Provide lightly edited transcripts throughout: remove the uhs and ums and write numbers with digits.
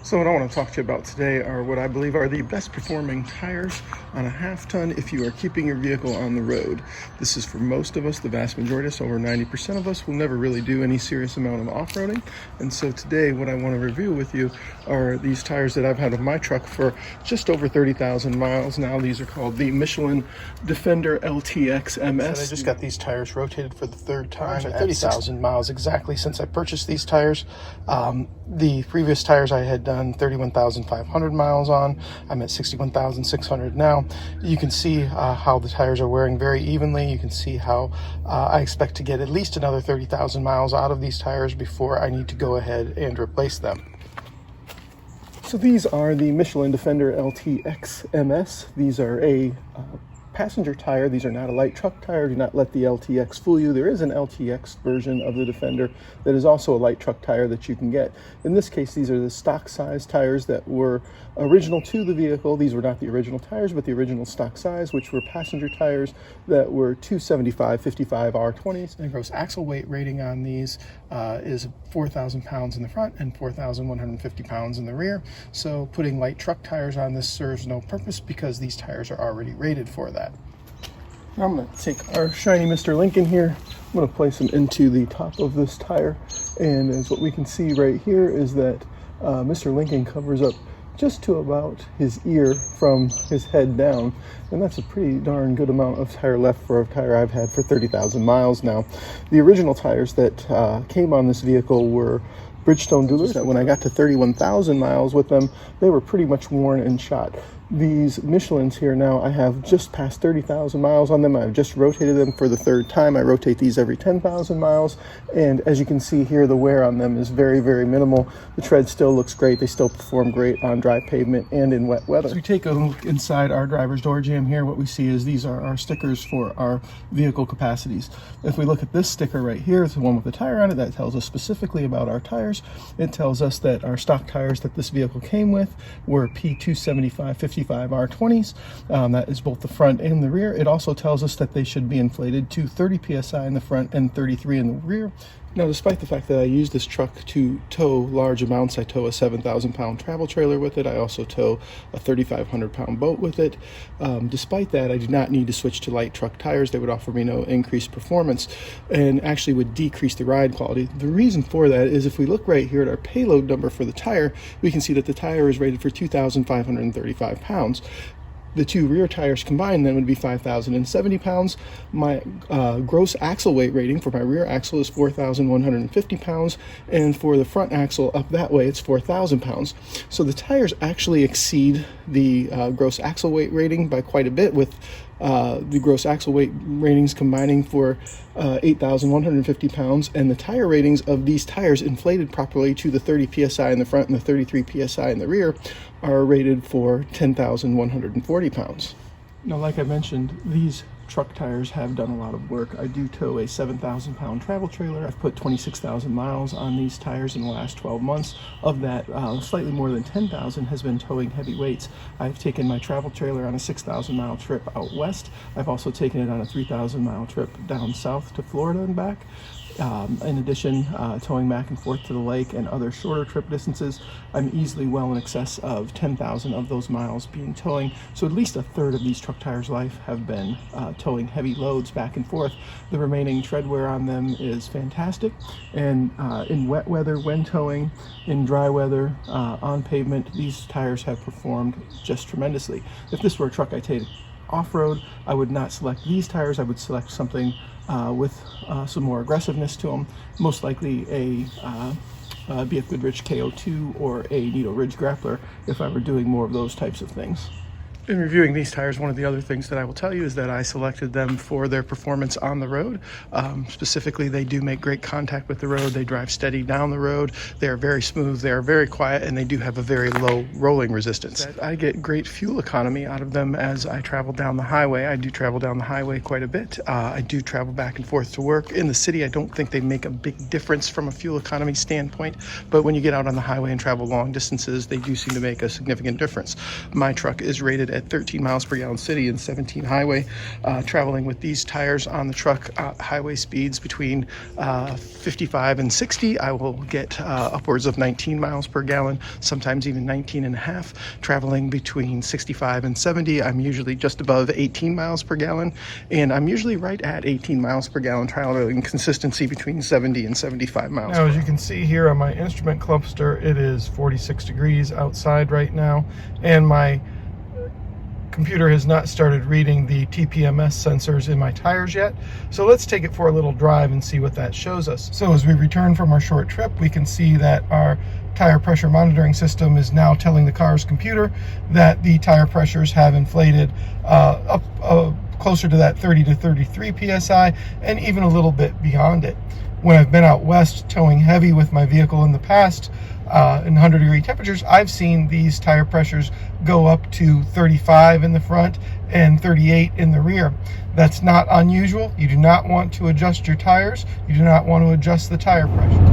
So what I want to talk to you about today are what I believe are the best performing tires on a half-ton if you are keeping your vehicle on the road. This is for most of us, the vast majority of us, over 90% of us will never really do any serious amount of off-roading. And so today what I want to review with you are these tires that I've had on my truck for just over 30,000 miles now. These are called the Michelin Defender LTX MS. I just got these tires rotated for the third time at 30,000 miles exactly since I purchased these tires. The previous tires I had done 31,500 miles on. I'm at 61,600 now. You can see how the tires are wearing very evenly. You can see how I expect to get at least another 30,000 miles out of these tires before I need to go ahead and replace them. So these are the Michelin Defender LTX MS. These are a passenger tire. These are not a light truck tire. Do not let the LTX fool you. There is an LTX version of the Defender that is also a light truck tire that you can get. In this case, these are the stock size tires that were original to the vehicle. These were not the original tires, but the original stock size, which were passenger tires that were 275/55 R20s. And the gross axle weight rating on these is 4,000 pounds in the front and 4,150 pounds in the rear. So putting light truck tires on this serves no purpose because these tires are already rated for that. Now I'm going to take our shiny Mr. Lincoln here. I'm going to place him into the top of this tire. And as what we can see right here is that Mr. Lincoln covers up just to about his ear from his head down. And that's a pretty darn good amount of tire left for a tire I've had for 30,000 miles now. The original tires that came on this vehicle were Bridgestone Duelers that when I got to 31,000 miles with them, they were pretty much worn and shot. These Michelins here now, I have just passed 30,000 miles on them. I've just rotated them for the third time. I rotate these every 10,000 miles. And as you can see here, the wear on them is very, very minimal. The tread still looks great. They still perform great on dry pavement and in wet weather. As we take a look inside our driver's door jamb here, what we see is these are our stickers for our vehicle capacities. If we look at this sticker right here, it's the one with the tire on it. That tells us specifically about our tires. It tells us that our stock tires that this vehicle came with were P275/55 R20s. That is both the front and the rear. It also tells us that they should be inflated to 30 psi in the front and 33 in the rear. Now, despite the fact that I use this truck to tow large amounts, I tow a 7,000 pound travel trailer with it. I also tow a 3,500 pound boat with it. Despite that, I do not need to switch to light truck tires. They would offer me no increased performance and actually would decrease the ride quality. The reason for that is if we look right here at our payload number for the tire, we can see that the tire is rated for 2,535 pounds. The two rear tires combined then would be 5,070 pounds. My gross axle weight rating for my rear axle is 4,150 pounds, and for the front axle up that way, it's 4,000 pounds. So the tires actually exceed the gross axle weight rating by quite a bit, with the gross axle weight ratings combining for 8,150 pounds, and the tire ratings of these tires inflated properly to the 30 psi in the front and the 33 psi in the rear are rated for 10,140 pounds. Now, like I mentioned, these truck tires have done a lot of work. I do tow a 7,000 pound travel trailer. I've put 26,000 miles on these tires in the last 12 months. Of that, slightly more than 10,000 has been towing heavy weights. I've taken my travel trailer on a 6,000 mile trip out west. I've also taken it on a 3,000 mile trip down south to Florida and back. In addition, towing back and forth to the lake and other shorter trip distances, I'm easily well in excess of 10,000 of those miles being towing. So at least a third of these truck tires' life have been towing heavy loads back and forth. The remaining tread wear on them is fantastic. And in wet weather, when towing, in dry weather, on pavement, these tires have performed just tremendously. If this were a truck I take off-road, I would not select these tires. I would select something with some more aggressiveness to them, most likely a BF Goodrich KO2 or a Needle Ridge Grappler if I were doing more of those types of things. In reviewing these tires, one of the other things that I will tell you is that I selected them for their performance on the road. Specifically, they do make great contact with the road. They drive steady down the road. They are very smooth. They are very quiet, and they do have a very low rolling resistance. I get great fuel economy out of them as I travel down the highway. I do travel down the highway quite a bit. I do travel back and forth to work. In the city, I don't think they make a big difference from a fuel economy standpoint, but when you get out on the highway and travel long distances, they do seem to make a significant difference. My truck is rated at 13 miles per gallon city and 17 highway. Traveling with these tires on the truck at highway speeds between 55 and 60, I will get upwards of 19 miles per gallon, sometimes even 19 and a half. Traveling between 65 and 70, I'm usually just above 18 miles per gallon, and I'm usually right at 18 miles per gallon, traveling consistency between 70 and 75 miles. Now, as you can see here on my instrument cluster, it is 46 degrees outside right now, and my computer has not started reading the TPMS sensors in my tires yet. So let's take it for a little drive and see what that shows us. So as we return from our short trip, we can see that our tire pressure monitoring system is now telling the car's computer that the tire pressures have inflated up closer to that 30 to 33 psi, and even a little bit beyond it. When I've been out west towing heavy with my vehicle in the past, in 100-degree temperatures, I've seen these tire pressures go up to 35 in the front and 38 in the rear. That's not unusual. You do not want to adjust your tires. You do not want to adjust the tire pressure.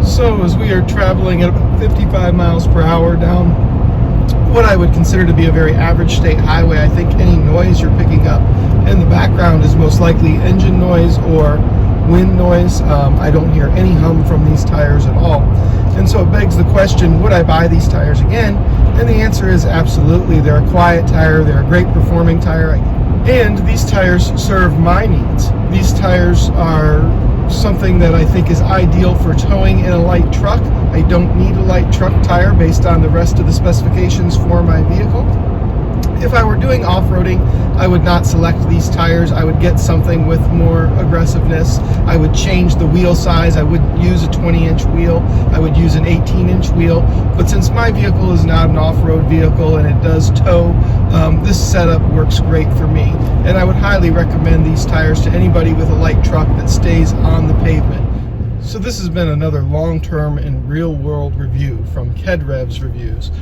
So as we are traveling at about 55 miles per hour down what I would consider to be a very average state highway, I think any noise you're picking up in the background is most likely engine noise or wind noise. I don't hear any hum from these tires at all. And so it begs the question, would I buy these tires again? And the answer is absolutely. They're a quiet tire, they're a great performing tire, and these tires serve my needs. These tires are something that I think is ideal for towing in a light truck. I don't need a light truck tire based on the rest of the specifications for my vehicle. If I were doing off-roading, I would not select these tires. I would get something with more aggressiveness. I would change the wheel size. I wouldn't use a 20-inch wheel. I would use an 18-inch wheel. But since my vehicle is not an off-road vehicle and it does tow, this setup works great for me. And I would highly recommend these tires to anybody with a light truck that stays on the pavement. So this has been another long-term and real-world review from KEDREV's Reviews.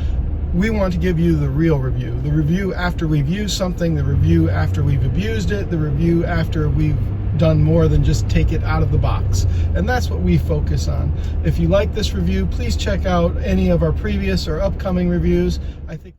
We want to give you the real review. The review after we've used something, the review after we've abused it, the review after we've done more than just take it out of the box. And that's what we focus on. If you like this review, please check out any of our previous or upcoming reviews. I think